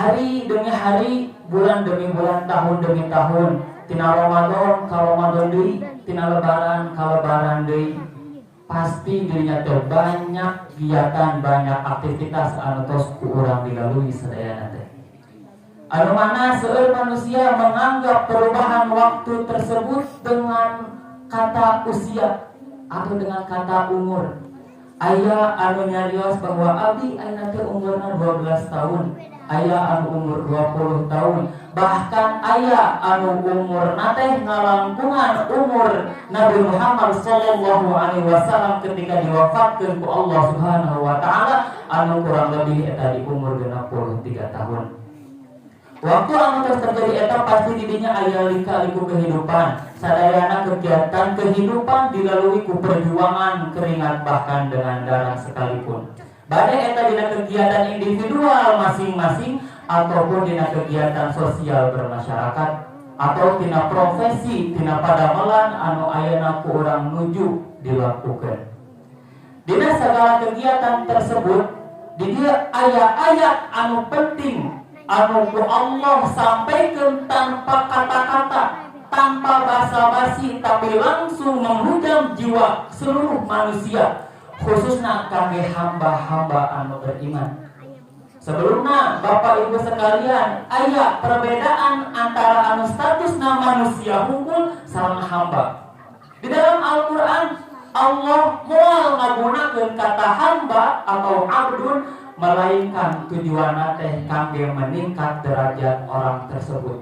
hari demi hari, bulan demi bulan, tahun demi tahun, tina Ramadan ka Ramadan deui, tina lebaran ka lebaran deui, pasti dirinya teh banyak kegiatan, banyak aktivitas anu tos ku urang dilalui sadayana teh. Anu mana seueur manusia menganggap perubahan waktu tersebut dengan kata usia atau dengan kata umur. Aya anu nyarios bahwa abdi ayeuna teh umurna 12 tahun, aya anu umur 20 tahun, bahkan aya anu umurna teh ngalangkungan umur Nabi Muhammad sallallahu alaihi wasallam ketika diwafatkeun ku Allah Subhanahu wa taala, anu kurang lebih eta di umur 63 tahun. Waktu anu terjadi eta pasti didinya aya lika-liku kehidupan, sadayana kegiatan kehidupan dilalui ku perjuangan, keringat, bahkan dengan darah sekalipun. Bade eta dina kegiatan individual masing-masing ataupun dina kegiatan sosial bermasyarakat atau tina profesi, tina padamelan anu ayeuna ku urang nuju dilakukeun. Dina segala kegiatan tersebut di dieu aya ayat anu penting anu ku Allah sampaikan tanpa kata-kata, tanpa basa-basi, tapi langsung menghujam jiwa seluruh manusia, khususnya kami hamba-hamba anu beriman. Sebelumnya Bapak Ibu sekalian, aya perbedaan antara anu statusna manusia hukum sareng hamba. Di dalam Al-Qur'an Allah moal ngagunakeun kata hamba atau abdun, melainkan tujuanna teh kangge meningkat derajat orang tersebut.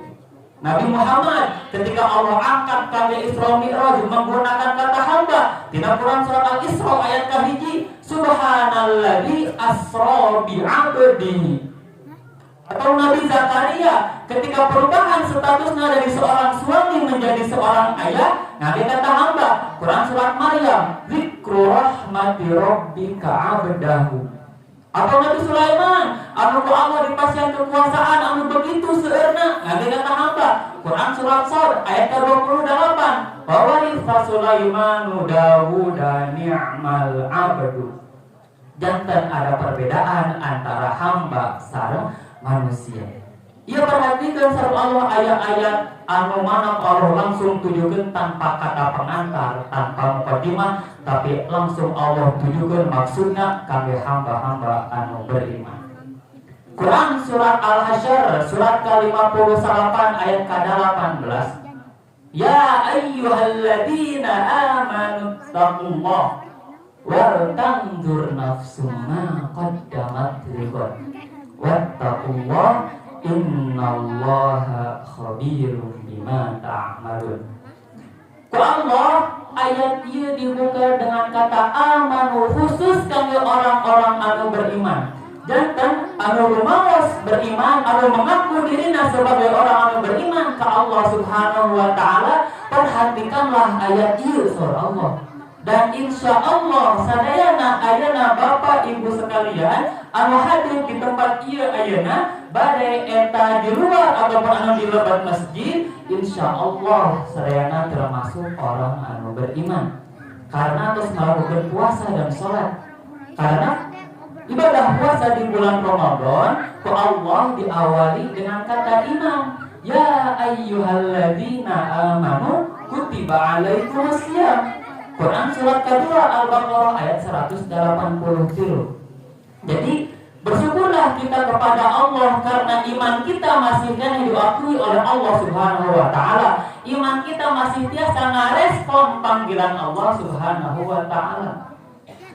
Nabi Muhammad ketika Allah angkat kangge Isra Mi'raj menggunakan kata hamba. Dina Quran surat Al-Isra ayat kahiji, subhanalladzi asra bi'abdihi. Atau Nabi Zakaria ketika perubahan statusnya dari seorang suami menjadi seorang ayah, Nabi kata hamba. Quran surat Maryam, zikru rahmati rabbika 'abdahu. Atau Nabi Sulaiman, anu ku Allah dipasihan kekuasaan anu begitu seueurna, Nabi kata hamba. Quran surat Shad ayat 28, wa waritha Sulaimanu Dawuda ni'mal 'abdu. Jantan ada perbedaan antara hamba sareng manusia. Ia perhatikan sareng Allah ayat-ayat anu mana Allah langsung tujukeun tanpa kata pengantar, tanpa mukadimah, tapi langsung Allah tujukeun maksudna kangge hamba-hamba anu beriman. Quran surat Al-Hasyr surat ke-58 ayat ke-18. Ya ayyuhalladzina amanu taqullaha wal tanzur nafsum ma qaddamat lighad wattaqullaha innallaha khabirum bima ta'malun. Ku Allah ayat ieu dibuka dengan kata amanu, khusus kangge orang-orang anu beriman. Janten anu rumaos beriman, anu mengaku dirina sebagai orang anu beriman ka Allah Subhanahu wa taala, perhatikanlah ayat ieu surah Allah. Dan insya Allah sadayana ayeuna Bapak Ibu sekalian anu hadir di tempat ieu ayeuna bade eta di luar ataupun anu di lebat masjid, insya Allah sadayana termasuk orang anu beriman karena terus melakukan puasa dan sholat. Karena ibadah puasa di bulan Ramadan ku Allah diawali dengan kata iman. Ya ayyuhalladzina amanu kutiba alaikumusiyam. Quran surat kedua Al-Baqarah ayat 180. Jadi bersyukurlah kita kepada Allah karena iman kita masih diakui oleh Allah Subhanahu wa taala. Iman kita masih biasa ngarespon panggilan Allah Subhanahu wa taala.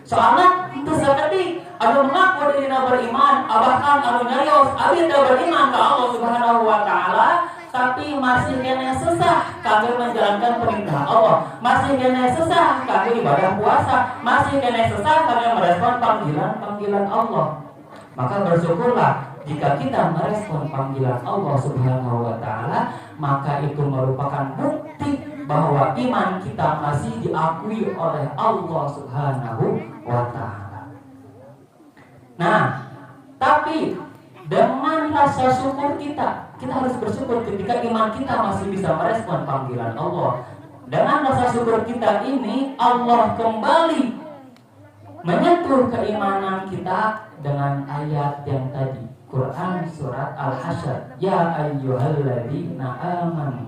Soalnya itu seperti anu mengaku dirinya beriman, bahkan anu nyarios abdi beriman ke Allah Subhanahu wa taala, tapi masih kena susah kami menjalankan perintah Allah, masih kena susah kami ibadah puasa, masih kena susah kami merespon panggilan Allah. Maka bersyukurlah jika kita merespon panggilan Allah Subhanahu wa taala, maka itu merupakan bukti bahwa iman kita masih diakui oleh Allah Subhanahu wa taala. Nah, tapi dengan rasa syukur kita harus bersyukur ketika iman kita masih bisa merespon panggilan Allah. Dengan rasa syukur kita ini, Allah kembali menyentuh keimanan kita dengan ayat yang tadi. Quran surat Al-Hasyr, ya ayyuhalladzina amanu.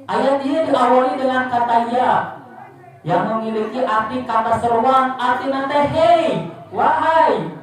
Ayat ini diawali dengan kata ya yang memiliki arti kata seruan, artinya teh hei, wahai.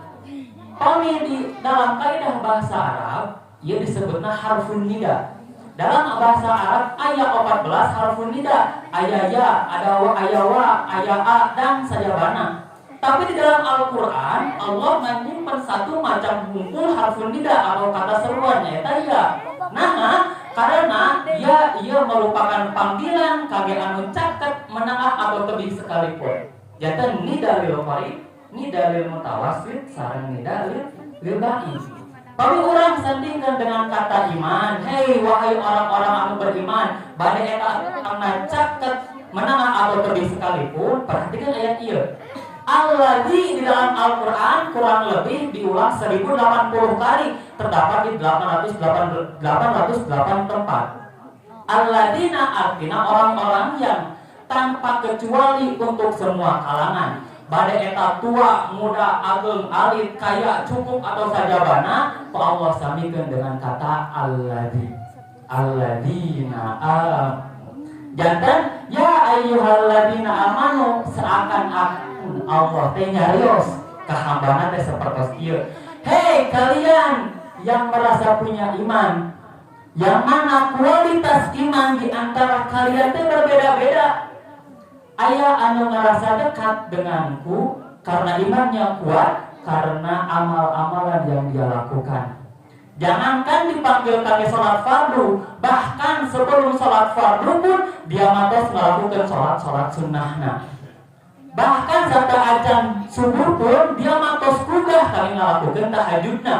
Pami di dalam kaidah bahasa Arab ia disebutnya harfun nida. Dalam bahasa Arab ayat 14 harfun nida, ayat ya, ada wa, ayat wa, ayat a dan sajabana. Tapi di dalam Al-Qur'an Allah menyimpan satu macam bungkul harfun nida atau kata seruan yaitu ya. Nah, karena ya ia merupakan panggilan kage anu caket menengah atau tebih sekalipun. Jadi ni dalil qarib, ni dalil mutawassit, sareng ni dalil ba'id. Tapi orang sandingkan dengan kata iman, hei wahai orang-orang anu beriman, bade eta anu caket menengah atau tebih sekalipun. Perhatikan ayat ieu. Alladzi di dalam Al-Qur'an kurang lebih diulang 1080 kali, terdapat di 808 tempat. Alladzina artinya orang-orang yang tanpa kecuali untuk semua kalangan. Bade eta tua, muda, ageng, alit, kaya, cukup atau sajabana, Allah samikeun dengan kata alladzi. Alladzina jantan ya ayyuhalladzina amanu seakan-akan Allah teh nyarios kahambana teh sapertos ieu. Hei kalian yang merasa punya iman, yang mana kualitas iman di antara kalian teh berbeda-beda. Aya anu ngerasa dekat denganku karena imannya kuat, karena amal-amalan yang dia lakukan. Jangankan dipanggil kami sholat fardu, bahkan sebelum sholat fardu pun dia matos melakukan sholat sunnahna. Bahkan serta ajan subuh pun dia matos kugah kami melakukan tahajudna.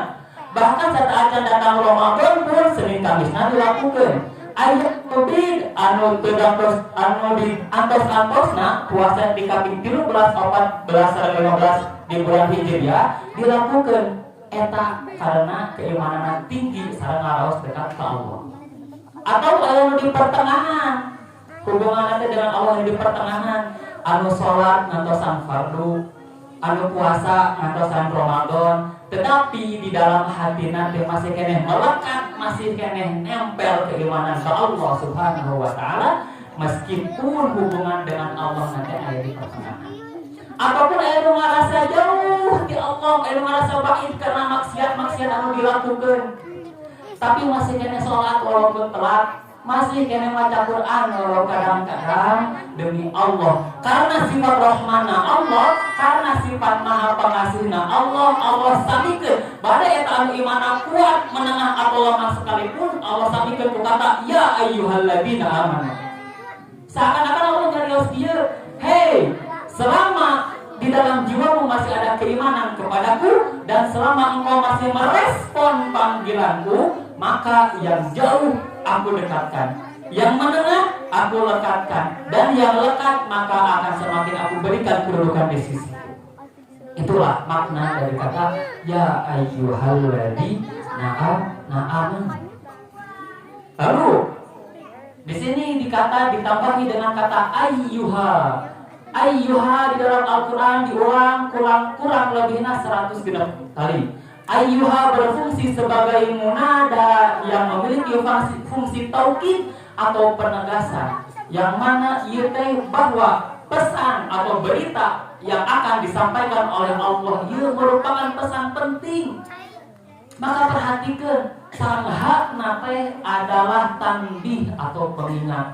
Bahkan serta ajan datang Ramadan pun Senin Kamisna dilakukan. Ayat tubid anu terus anu di antos-antosna puasa di kaping 13, 14, 15 di bulan Hijriah dilakukan. Eta karena keimanan tinggi sareng ngaraos dekat ke Allah. Atau anu di pertengahan, hubungan Anda dengan Allah yang di pertengahan, anu sholat ngantosan fardu, anu puasa ngantosan Ramadan, tetapi di dalam hati nanti masih keneh melekat, masih keneh nempel keimanan ke Allah Subhanahu wa taala, meskipun hubungan dengan Allah nanti ada di pertengahan. Ataupun anu ngarasa jauh di Allah, anu ngarasa bait karena maksiat-maksiat anu dilakukan, tapi masih kena sholat walaupun telat, masih kena baca Quran walau kadang-kadang demi Allah, karena sifat rahmana Allah, karena sifat maha pengasihna Allah, Allah samikeun bade eta anu imanna kuat menengah atau lemah sekalipun Allah samikeun ku kata ya ayyuhalladzina amanu. Seakan-akan Allah nyarios ieu, hei selama di dalam jiwamu masih ada keimanan kepadaku dan selama engkau masih merespon panggilanku, maka yang jauh aku dekatkan, yang menengah aku lekatkan, dan yang lekat maka akan semakin aku berikan kedudukan di sisiku. Itulah makna dari kata ya ayyuhalladzina amanu. Lalu di sini ditambahi dengan kata ayyuha. Ayyuha di dalam Al-Quran diulang kurang lebihnya 100 kali. Ayyuha berfungsi sebagai munada yang memiliki fungsi taukid atau penegasan, yang mana ia bahwa pesan atau berita yang akan disampaikan oleh Allah ia merupakan pesan penting. Maka perhatikan sanghakna teh adalah tanbih atau pengingat.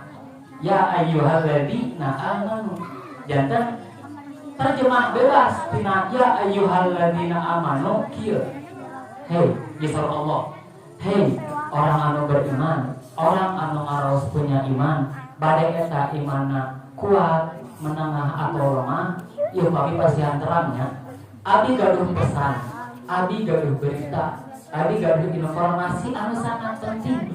Ya ayyuhalladzina amanu. Jantan terjemah bebas tina ya ayyuhalladzina amanu kieu. Hei, disar Allah. Hei, orang anu beriman, orang anu ngaros punya iman, bade eta imanna kuat, menengah atau lemah, ieu kami pasihan terangnya. Abi gaduh pesan, abi gaduh berita, abi gaduh informasi anu sangat penting.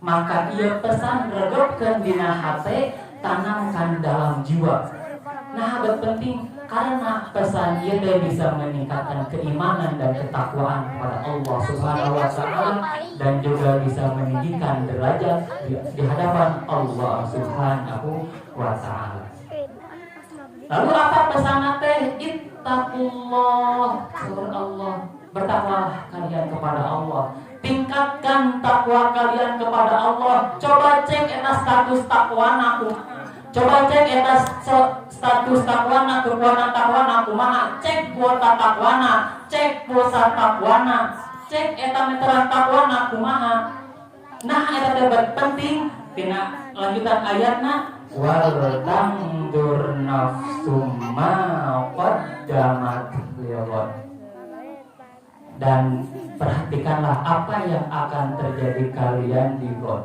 Maka ieu pesan regepkeun dina hate, tanamkan dalam jiwa. Nah, penting karena pesan ia bisa meningkatkan keimanan dan ketakwaan kepada Allah Subhanahu wa taala dan juga bisa meninggikan derajat di hadapan Allah Subhanahu wa taala. Lalu apa pesan teh? Ittaqullah, subhanallah. Bertakwalah kalian kepada Allah. Tingkatkan takwa kalian kepada Allah. Coba cek eta status takwana kumaha. Coba cek eta status takwana, kekuatan takwana kumaha. Cek kuota takwana, cek pulsa takwana, cek eta meteran takwana kumaha. Nah eta teh penting. Tina lanjutan ayatna wal tandur nafsum ma qaddamat lighad. Dan perhatikanlah apa yang akan terjadi kalian di God.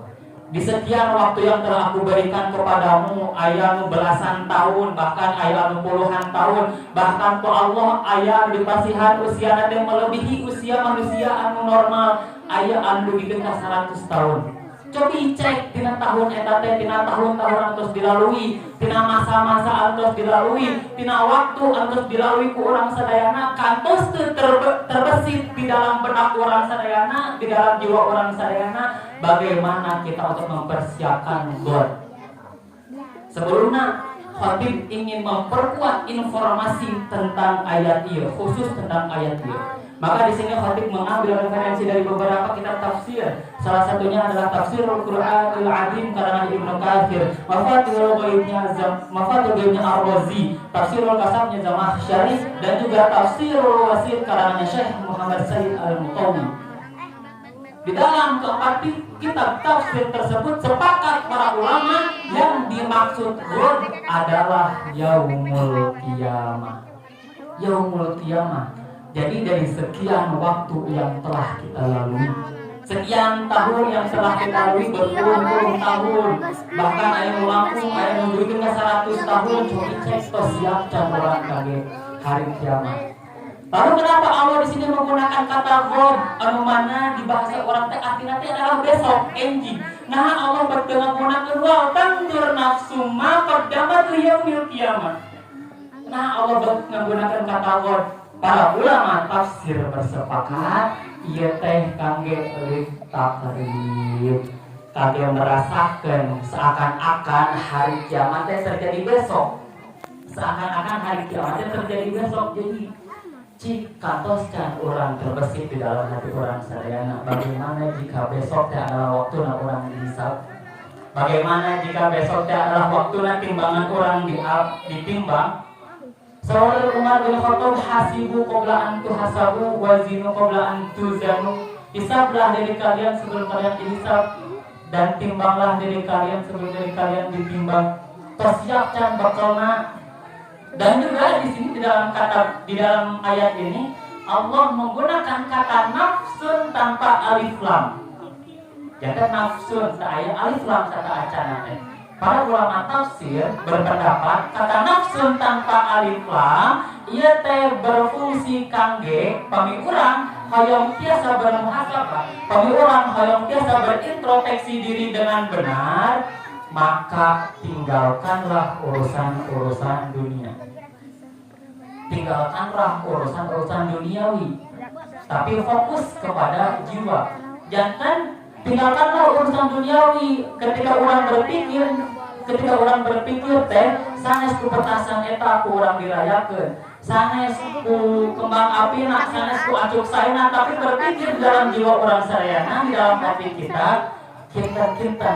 Di sekian waktu yang telah aku berikan kepadamu, ayahmu belasan tahun, bahkan ayahmu puluhan tahun, bahkan ku Allah ayah dipasihan usia nanti melebihi usia manusia anu normal, ayah anu di 100 tahun. Cobi cek tina tahun eta teh, tina tahun-tahun terus dilalui, tina masa-masa terus dilalui, tina waktu terus dilalui ku urang sadayana kantos teu terbesit di dalam benak urang sadayana, di dalam jiwa urang sadayana. Bagaimana kita untuk mempersiapkan God? Sebelumnya Khatib ingin memperkuat informasi tentang ayat ini, khusus tentang ayat ini. Maka di sini Khatib mengambil referensi dari beberapa kitab tafsir. Salah satunya adalah Tafsirul Qur'anil Azim karangan Ibnu Katsir, Mafatihul Ghaibnya Ar-Razi, Tafsirul Kasabnya Zamakhsyari, dan juga Tafsirul Wasit karangan Syekh Muhammad Said Al-Muqawi. Di dalam keempat kitab tafsir tersebut sepakat para ulama yang dimaksud God adalah Yaumul Qiyamah. Yaumul Qiyamah. Jadi dari sekian waktu yang telah kita lalui, sekian tahun yang telah kita lalui, berpuluh-puluh tahun, bahkan ayah Lampung, ayah menduduki 100 tahun, cuma cek siap campuran kaget hari kiamat. Lalu kenapa Allah di sini menggunakan kata God, anu mana di bahasa orang teh artinya adalah besok, enjing. Nah Allah menggunakan wal tandur nafsu ma qaddamat liyaumil qiyamah. Nah Allah menggunakan kata God. Para ulama tafsir bersepakat ieu teh kangge eueuh takrib, kangge merasakeun seakan-akan hari kiamat teh terjadi besok. Seakan-akan hari kiamat teh terjadi besok. Jadi cik kantos can urang terbesit di dalam hati urang sadayana. Bagaimana jika besok teh adalah waktuna urang dihisab? Bagaimana jika besok teh adalah waktuna timbangan urang ditimbang? Saudara Umar bin Khattab, hasibu qabla an tuhasabu wazinu qabla an tuzanu. Hisablah diri kalian sebelum kalian dihisab, dan timbanglah diri kalian sebelum diri kalian ditimbang. Persiapkan bakalna. Dan juga di sini di dalam ayat ini Allah menggunakan kata nafsun tanpa alif lam. Jadi nafsun saya alif lam kata acana teh. Para ulama tafsir berpendapat kata nafsun tanpa alif lam ieu teh berfungsi kangge pami urang hoyong tiasa bermuhasabah, pami urang hoyong tiasa berintrospeksi diri dengan benar, maka tinggalkanlah urusan-urusan dunia. Tinggalkanlah urusan-urusan duniawi, tapi fokus kepada jiwa. Jangan tinggalkanlah urusan duniawi. Ketika orang berpikir teh sanes ku petasan eta ku urang dirayakeun, sanes ku kembang api nak, sanes ku acuk saena, tapi berpikir dalam jiwa orang sadayana, di dalam hati kita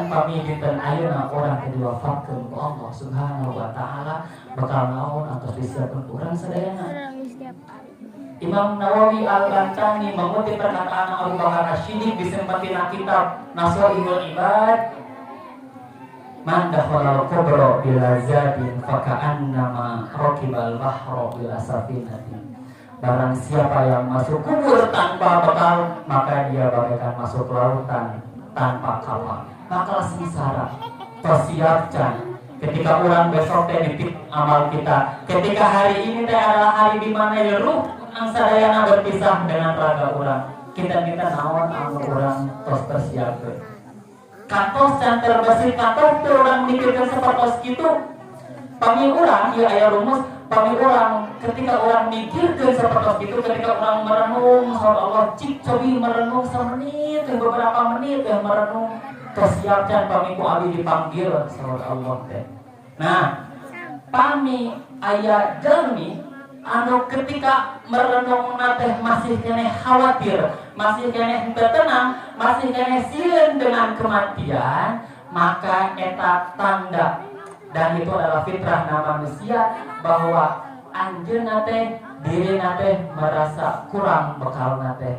pami dinten ayeuna urang teh diwafatkeun ku Allah Subhanahu wa taala, bakal naon atos disiapkeun urang sadayana. Imam Nawawi Al-Bantani mengutip perkataan Abu Bakar Asy-Siddiq di sempatina kitab Nasrul Ibad, man dakhala al-kubra bila zadin faka'annama raqibal bahra bila safinatin. Barang siapa yang masuk kubur tanpa bekal, maka dia bagaikan masuk lautan tanpa kapal. Maka sengsara. Persiapkan ketika orang besok teh dipik amal kita. Ketika hari ini teh adalah hari di mana ruh sadayana berpisah dengan raga urang. Kita naon anu urang tos persiapkeun. Kantos can terbesit kantos teu urang mikirkeun sapertos kitu. Pami urang ieu aya rumus, pami urang ketika urang mikirkeun sapertos kitu, ketika urang merenung saur Allah, cik cobi merenung samenit, beberapa menit merenung, persiapkan pami ku abi dipanggil saur Allah teh. Nah, pami aya jalmi ketika merenung teh masih kene khawatir, masih kene tenang, masih kene sieun dengan kematian, maka eta tanda, dan itu adalah fitrah manusia, bahwa anjeunna teh dirina teh merasa kurang bekal teh.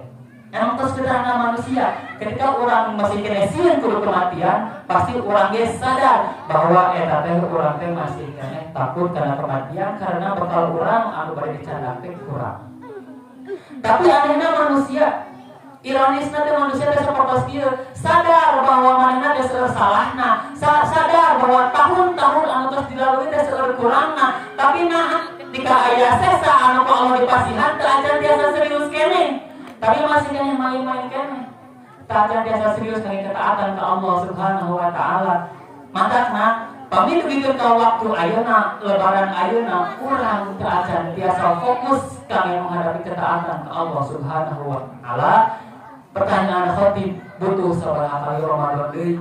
Emang terus fitrah manusia, ketika orang masih kene sieun kudu kematian, pasti orang ge sadar bahwa eta teh urang teh masih kene takut karena kematian, karena bekal urang anu bade dicandak teh kurang. Tapi anehna manusia, ironisna teh manusia teh sapertos kieu, sadar bahwa manehna teh seueur salahna, sadar bahwa tahun-tahun anu terus dilalui teh seueur kurangna, tapi nahan jika aya sesa anu ka Allah dipasihan teu acan biasa serius kene. Tapi masih kene main-main kene. Tak acan biasa serius kene ketaatan ke Allah Subhanahu wa taala. Makana pamit bikin ka waktu ayeuna, lebaran ayeuna, urang teu acan biasa fokus kami menghadapi ketaatan ke Allah Subhanahu wa taala. Pertanyaan khatib, butuh sabaraha kali Ramadan deui?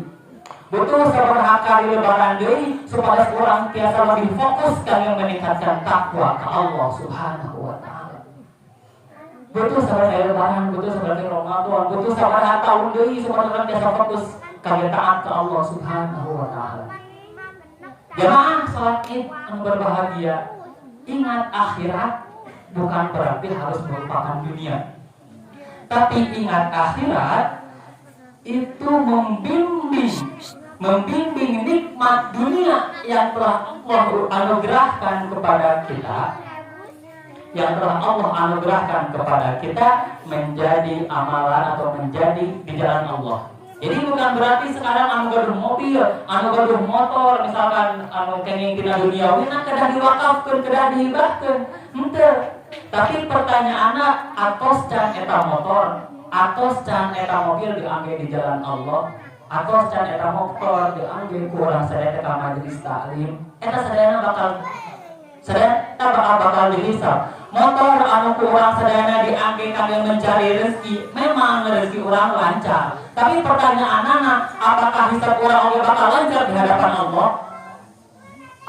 Butuh sabaraha kali lebaran deui supaya urang tiasa lebih fokus kami meningkatkan takwa ke Allah Subhanahu wa taala. Butuh sabaraha lebaran, butuh sabaraha Ramadan, butuh sabaraha tahun deui supaya urang tiasa fokus kami taat ke Allah Subhanahu wa taala. Jamaah salat Id anu berbahagia, ingat akhirat bukan berarti harus melupakan dunia. Tapi ingat akhirat itu membimbing nikmat dunia yang telah Allah anugerahkan kepada kita, yang telah Allah anugerahkan kepada kita menjadi amalan atau menjadi di jalan Allah. Jadi bukan berarti sekarang anu gaduh mobil, anu gaduh motor, misalkan anu kenging dina duniawi na kedah diwakafkeun, kedah dihibahkeun. Henteu. Tapi pertanyaanna, atos can eta motor, atos can eta mobil diangge di jalan Allah, atos can eta motor diangge ku urang sadaya ka majelis taklim, eta sadayana bakal dihisab. Motor anu ku urang sadayana diangge kangge mencari rezeki, memang rezeki urang lancar. Tapi pertanyaanna, apakah hisab urang oge bakal lancar di hadapan Allah?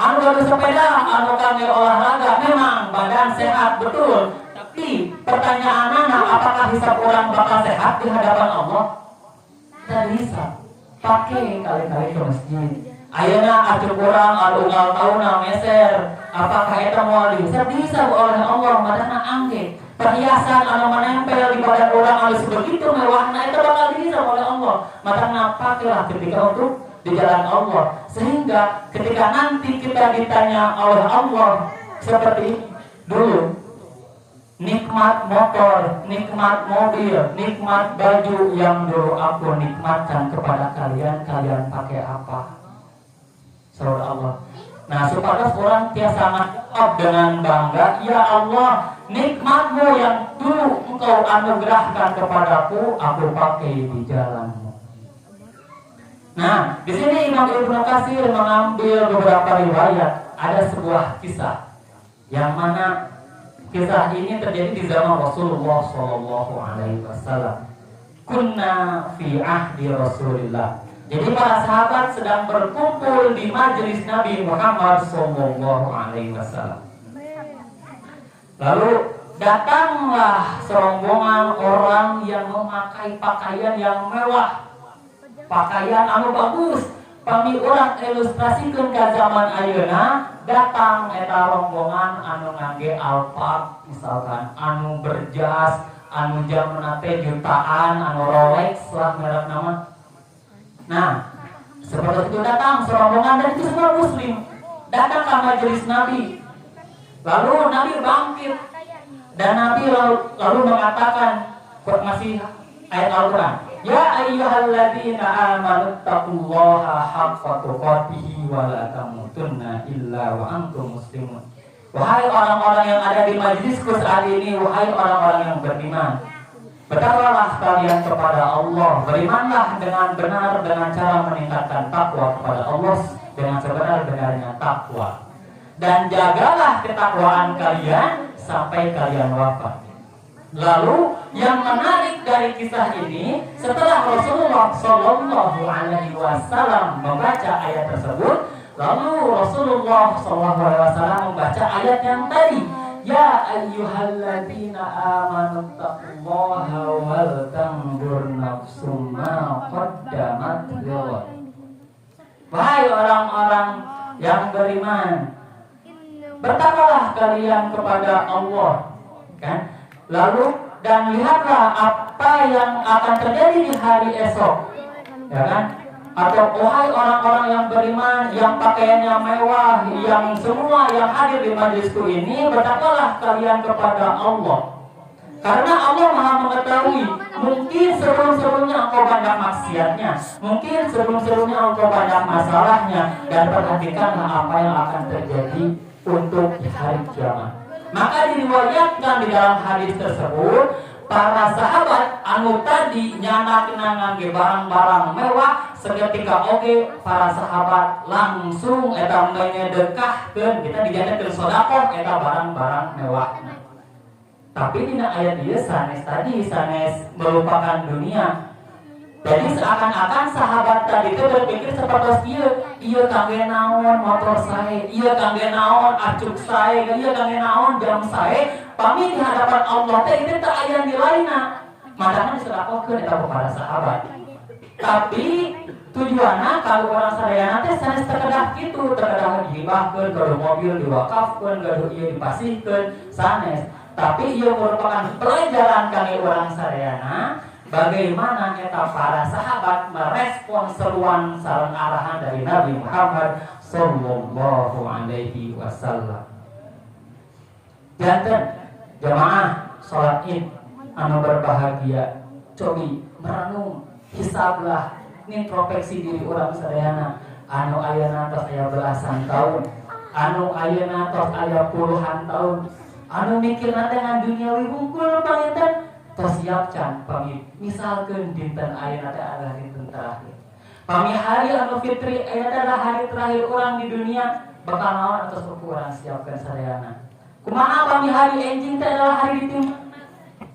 Anu gaduh sepeda, anu kangge olahraga, memang badan sehat betul. Tapi pertanyaanna, apakah hisab urang bakal sehat di hadapan Allah? Teu hisab. Pake kali-kali ke masjid. Ayeuna acuk urang anu unggal tauna meser, apakah eta moal dihisab? Dihisab oleh Allah, madana angge. Perhiasan anu menempel di badan urang anu sebegitu mewahna, eta bakal dihisab oleh Allah. Madana pakelah ketika untuk di jalan Allah, sehingga ketika nanti kita ditanya oleh Allah seperti dulu, nikmat motor, nikmat mobil, nikmat baju yang dulu aku nikmatkan kepada kalian, kalian pakai apa? Saudara Allah. Nah, supaya orang tiasa menjawab dengan bangga, ya Allah, nikmatmu yang dulu engkau anugerahkan kepadaku, aku pakai di jalanmu. Nah, di sini Imam Ibnu Katsir mengambil beberapa riwayat. Ada sebuah kisah yang mana kisah ini terjadi di zaman Rasulullah SAW. Kunna fi ahdi Rasulillah. Jadi para sahabat sedang berkumpul di majelis Nabi Muhammad SAW. Lalu datanglah serombongan orang yang memakai pakaian yang mewah, pakaian anu bagus. Pami urang ilustrasikeun ka zaman ayeuna, datang eta rombongan anu ngangge Alphard misalkan, anu berjas, anu jamna teh jutaan, anu Rolex lah merek nama. Nah, seperti itu datang serombongan dan itu semua muslim datang ke majelis Nabi. Lalu Nabi bangkit dan Nabi lalu mengatakan, masih ayat Al-Quran, ya ayyuhalladzina amanu taqullaha haqqa tuqatih wa la tamutunna illa wa antum muslimun. Wahai orang-orang yang ada di majelisku saat ini, wahai orang-orang yang beriman, bertakwalah kalian kepada Allah, berimanlah dengan benar dengan cara meningkatkan takwa kepada Allah dengan sebenar-benarnya takwa, dan jagalah ketakwaan kalian sampai kalian wafat. Lalu yang menarik dari kisah ini, setelah Rasulullah SAW membaca ayat tersebut, lalu Rasulullah SAW membaca ayat yang tadi, Ya ayyuhalladzina amanu taqullaha wal tanzur nafsum ma qaddamat lighad. Wahai orang-orang yang beriman, bertakwalah kalian kepada Allah, kan? Lalu dan lihatlah apa yang akan terjadi di hari esok, ya kan? Atau wahai orang-orang yang beriman, yang pakaiannya mewah, yang semua yang hadir di majelisku ini, bertakwalah kalian kepada Allah. Karena Allah Maha mengetahui, mungkin sebelum-sebelumnya engkau banyak maksiatnya, mungkin sebelum-sebelumnya engkau banyak masalahnya, dan perhatikanlah apa yang akan terjadi untuk hari kiamat. Maka diriwayatkan di dalam hadis tersebut, para sahabat anu tadi nyana kenangan ge barang-barang mewah, seketika oge para sahabat langsung eta menyedekahkeun, kita dijanjikan sedekah eta barang-barang mewah. Tapi dina ayat ieu sanes melupakan dunia. Jadi seakan-akan sahabat tadi itu berpikir seperti ieu kangge naon motor sae, ieu kangge naon acuk sae, ieu kangge naon jam sae, pami di hadapan Allah teh itu teu aya nilainya. Madahan disedekahkeun eta para sahabat. Tapi tujuanna kalau orang sadayana teh sanes terkedah kitu, terkedah dihibahkeun, gaduh mobil diwakafkeun, gaduh ieu dipasihkeun, sanes. Tapi ia merupakan pelajaran kami orang sadayana bagaimana kita para sahabat merespon seruan sareng arahan dari Nabi Muhammad sallallahu alaihi wasallam. Janten jamaah salat Id anu berbahagia, cobi merenung, hisablah, introspeksi diri orang sadayana anu ayeuna tos aya belasan tahun, anu ayeuna tos aya puluhan tahun, anu mikir dengan duniawi hungkul panginten tos siap can pami misalkeun dinten ayeuna teh adalah dinten terakhir. Pami hari anu fitri adalah hari terakhir orang di dunia, bakal naon atas ukuran siapkeun sadayana. Kumaha pami hari enjing teh adalah hari diterima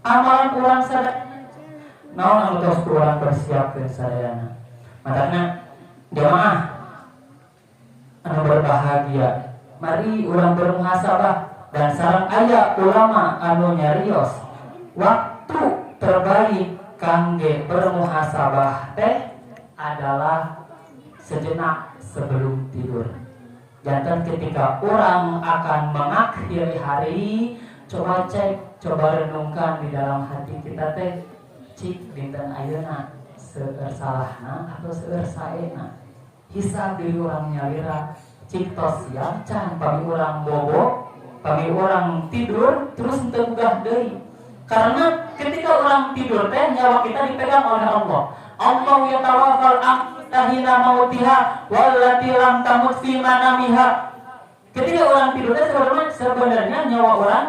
amalan urang sadayana. Naon anu tos urang persiapkeun sadayana. Madana jamaah anu berbahagia, mari urang bermuhasabah. Dan sareng aya ulama anu nyarios waktu terbaik kangge bermuhasabah teh adalah sejenak sebelum tidur. Jantan ketika orang akan mengakhiri hari, coba cek, coba renungkan di dalam hati kita teh, cik dinten ayeuna seueur salahna atau seueur saena. Hisab diri orang nyalira, cik tos siap can pami urang bobo, kami orang tidur terus tegah deui. Karena ketika orang tidur teh nyawa kita dipegang oleh Allah. Allah yatawaffal anfusa hina mautiha wallati lam tamut fi manamiha. Ketika orang tidur teh sebenarnya nyawa orang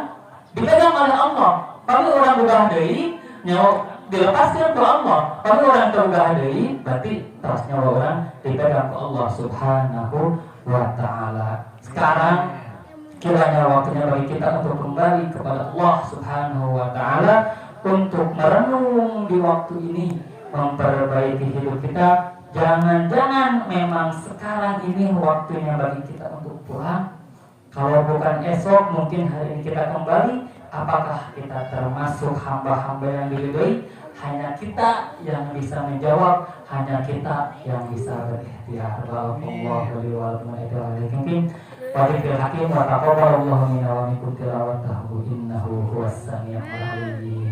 dipegang oleh Allah. Kami orang begah deui, nyawa dilepaskan ke Allah. Kami orang tegah deui, berarti terus nyawa orang dipegang ke Allah Subhanahu wa taala. Sekarang kiranya waktunya bagi kita untuk kembali kepada Allah Subhanahu wa ta'ala, untuk merenung di waktu ini, memperbaiki hidup kita. Jangan-jangan memang sekarang ini waktunya bagi kita untuk pulang. Kalau bukan esok, mungkin hari ini kita kembali. Apakah kita termasuk hamba-hamba yang diridhoi? Hanya kita yang bisa menjawab, hanya kita yang bisa berikhtiar. Wallahu a'lam. Wahidil hakim wa taqabbalallahu minna wa minkum tilawatahu innahu huwas samiul alim.